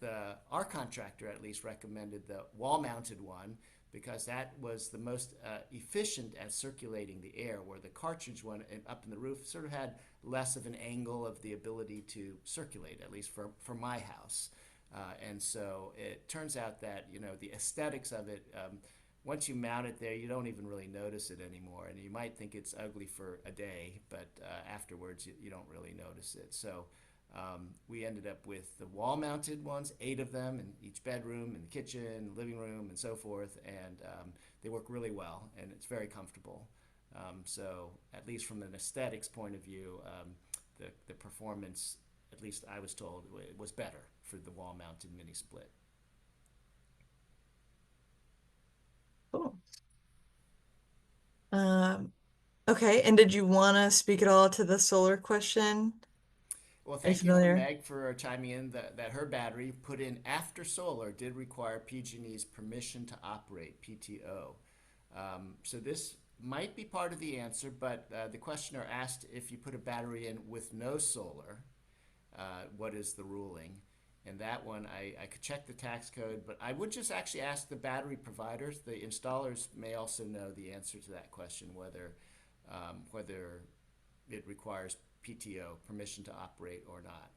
S3: our contractor at least recommended the wall-mounted one because that was the most efficient at circulating the air, where the cartridge one up in the roof sort of had less of an angle of the ability to circulate, at least for my house. And so it turns out that, the aesthetics of it, once you mount it there, you don't even really notice it anymore. And you might think it's ugly for a day, but afterwards you don't really notice it. So we ended up with the wall-mounted ones, 8 of them in each bedroom, in the kitchen, living room, and so forth, and they work really well, and it's very comfortable. So at least from an aesthetics point of view, the performance, at least I was told, it was better for the wall-mounted mini split.
S1: Cool. Um, okay. And did you want to speak at all to the solar question?
S3: Well,
S1: Are you
S3: thank you for
S1: familiar?
S3: Meg for chiming in that her battery put in after solar did require PG&E's permission to operate, PTO. So this might be part of the answer, but the questioner asked if you put a battery in with no solar, what is the ruling? And that one, I could check the tax code, but I would just actually ask the battery providers. The installers may also know the answer to that question, whether it requires PTO, permission to operate, or not.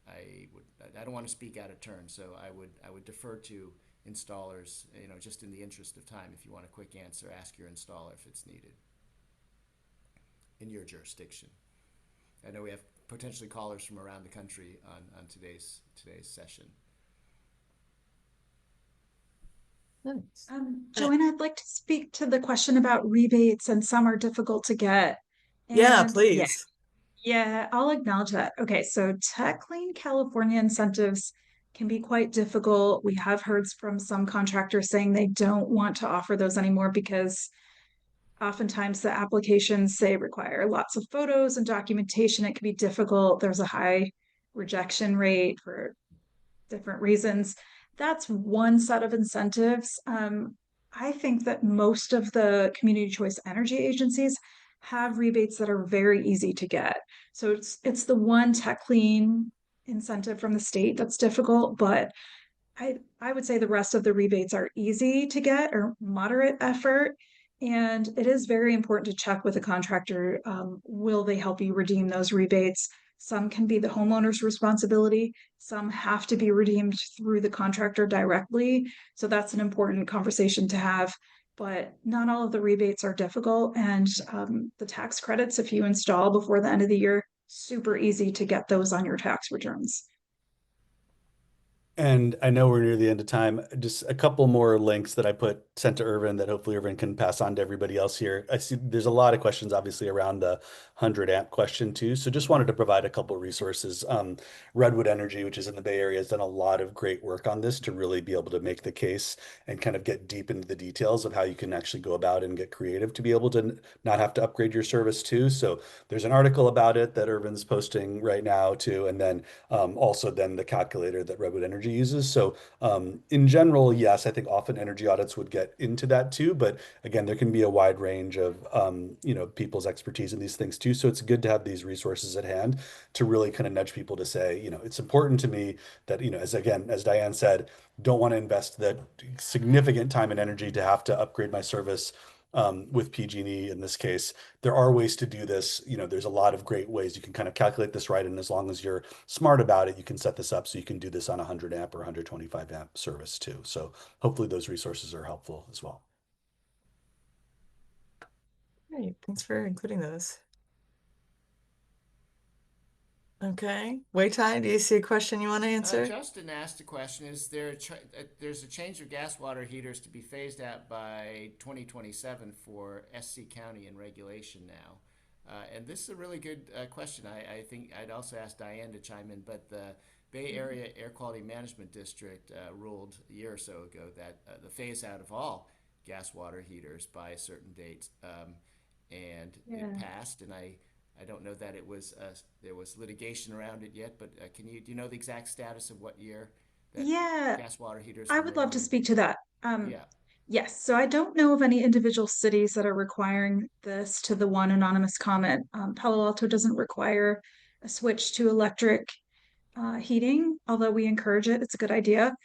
S3: I don't want to speak out of turn, so I would defer to installers. Just in the interest of time, if you want a quick answer, ask your installer if it's needed in your jurisdiction. I know we have potentially callers from around the country on today's session.
S1: Nice.
S2: Joanna, I'd like to speak to the question about rebates, and some are difficult to get.
S1: Yeah,
S2: And
S1: please.
S2: yeah, I'll acknowledge that. Okay, so Tech Clean California incentives can be quite difficult. We have heard from some contractors saying they don't want to offer those anymore because oftentimes the applications say require lots of photos and documentation. It can be difficult. There's a high rejection rate for different reasons. That's one set of incentives. I think that most of the community choice energy agencies have rebates that are very easy to get. So it's the one tech clean incentive from the state that's difficult, but I would say the rest of the rebates are easy to get or moderate effort. And it is very important to check with the contractor. Will they help you redeem those rebates? Some can be the homeowner's responsibility. Some have to be redeemed through the contractor directly. So that's an important conversation to have. But not all of the rebates are difficult. And the tax credits, if you install before the end of the year, super easy to get those on your tax returns.
S4: And I know we're near the end of time. Just a couple more links that I sent to Irvin that hopefully Irvin can pass on to everybody else here. I see there's a lot of questions obviously around the 100 amp question too. So just wanted to provide a couple resources. Redwood Energy, which is in the Bay Area, has done a lot of great work on this to really be able to make the case and kind of get deep into the details of how you can actually go about and get creative to be able to not have to upgrade your service too. So there's an article about it that Irvin's posting right now too. And then also then the calculator that Redwood Energy energy uses. So in general, yes, I think often energy audits would get into that too. But again, there can be a wide range of people's expertise in these things too. So it's good to have these resources at hand to really kind of nudge people to say, it's important to me that, as Diane said, don't want to invest that significant time and energy to have to upgrade my service with PG&E in this case. There are ways to do this. There's a lot of great ways you can kind of calculate this right. And as long as you're smart about it, you can set this up so you can do this on a 100 amp or 125 amp service too. So hopefully those resources are helpful as well.
S1: Great, thanks for including those. Okay, Wei-Tai, do you see a question you want to answer?
S3: Justin asked a question: is there there's a change of gas water heaters to be phased out by 2027 for SC County in regulation now? And this is a really good question. I think I'd also ask Diane to chime in, but the Bay Area Air Quality Management District ruled a year or so ago that the phase out of all gas water heaters by a certain date, and it passed. And I don't know that it was there was litigation around it yet, but do you know the exact status of what year that
S2: Yeah,
S3: gas water heaters
S2: I
S3: were
S2: would love to
S3: regulated?
S2: speak to that.
S3: Yeah.
S2: Yes, so I don't know of any individual cities that are requiring this. To the one anonymous comment, Palo Alto doesn't require a switch to electric heating, although we encourage it. It's a good idea.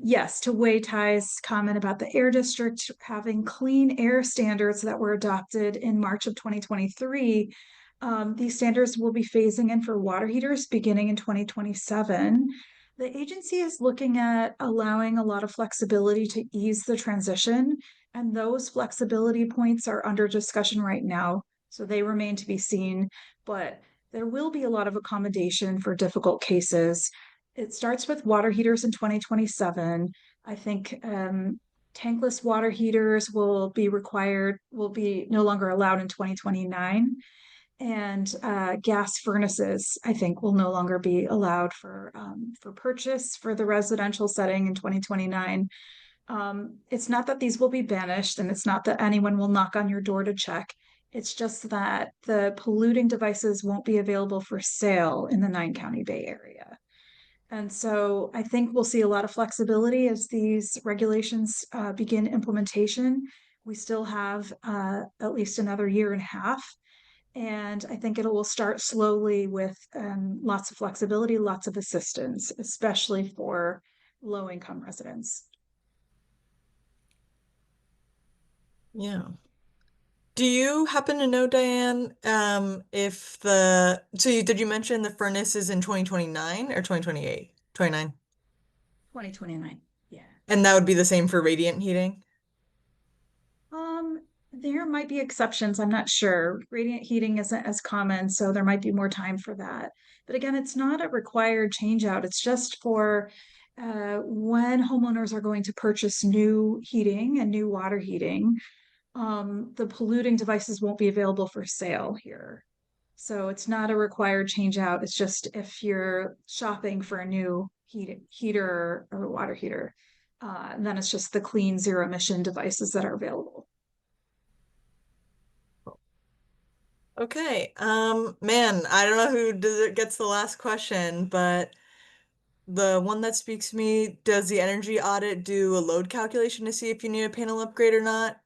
S2: Yes, to Wei Tai's comment about the air district having clean air standards that were adopted in March of 2023, these standards will be phasing in for water heaters beginning in 2027. The agency is looking at allowing a lot of flexibility to ease the transition, and those flexibility points are under discussion right now. So they remain to be seen, but there will be a lot of accommodation for difficult cases. It starts with water heaters in 2027. I think tankless water heaters will be no longer allowed in 2029. And gas furnaces, I think, will no longer be allowed for purchase for the residential setting in 2029. It's not that these will be banished, and it's not that anyone will knock on your door to check. It's just that the polluting devices won't be available for sale in the 9 County Bay Area. And so I think we'll see a lot of flexibility as these regulations begin implementation. We still have at least another year and a half. And I think it will start slowly with lots of flexibility, lots of assistance, especially for low income residents.
S1: Yeah. Do you happen to know, Diane, did you mention the furnace is in 2029 or 2028? 29.
S2: 2029. Yeah.
S1: And that would be the same for radiant heating?
S2: Um, there might be exceptions. I'm not sure. Radiant heating isn't as common, so there might be more time for that. But again, it's not a required change out. It's just for when homeowners are going to purchase new heating and new water heating, the polluting devices won't be available for sale here. So it's not a required change out. It's just if you're shopping for a new heater or water heater, then it's just the clean zero emission devices that are available.
S1: Okay. Man, I don't know who gets the last question, but the one that speaks to me, does the energy audit do a load calculation to see if you need a panel upgrade or not?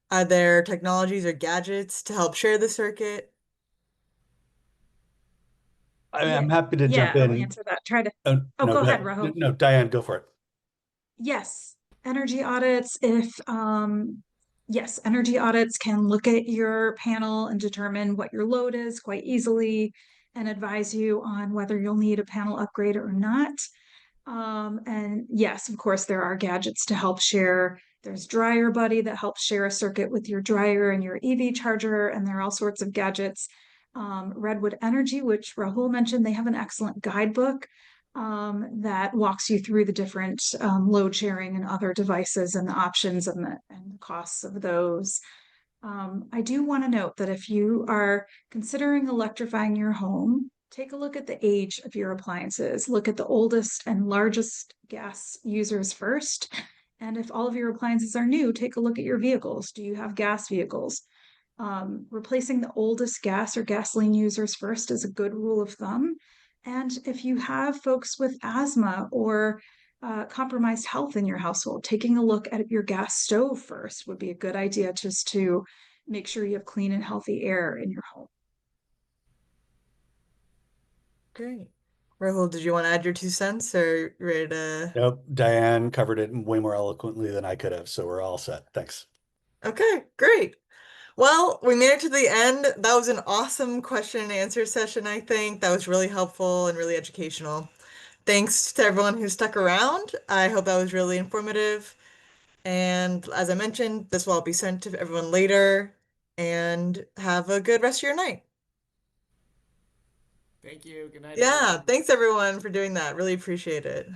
S1: Are there technologies or gadgets to help share the circuit?
S2: Yeah,
S4: I'm happy to
S2: yeah,
S4: jump
S2: I'll
S4: in.
S2: answer that. Try to.
S4: Oh,
S2: Oh,
S4: no,
S2: go
S4: go
S2: ahead,
S4: ahead.
S2: Rahul.
S4: No, Diane, go for it.
S2: Yes, energy audits. If yes, energy audits can look at your panel and determine what your load is quite easily and advise you on whether you'll need a panel upgrade or not. And yes, of course, there are gadgets to help share. There's Dryer Buddy that helps share a circuit with your dryer and your EV charger, and there are all sorts of gadgets. Redwood Energy, which Rahul mentioned, they have an excellent guidebook that walks you through the different load sharing and other devices and the options and the costs of those. I do want to note that if you are considering electrifying your home, take a look at the age of your appliances. Look at the oldest and largest gas users first. And if all of your appliances are new, take a look at your vehicles. Do you have gas vehicles? Replacing the oldest gas or gasoline users first is a good rule of thumb. And if you have folks with asthma or compromised health in your household, taking a look at your gas stove first would be a good idea just to make sure you have clean and healthy air in your home.
S1: Great. Rahul, did you want to add your 2 cents or you ready to?
S4: Nope, Diane covered it way more eloquently than I could have, so we're all set. Thanks.
S1: Okay, great. Well, we made it to the end. That was an awesome question and answer session, I think. That was really helpful and really educational. Thanks to everyone who stuck around. I hope that was really informative. And as I mentioned, this will all be sent to everyone later. And have a good rest of your night.
S3: Thank you. Good night,
S1: Yeah,
S3: everyone.
S1: thanks everyone for doing that. Really appreciate it.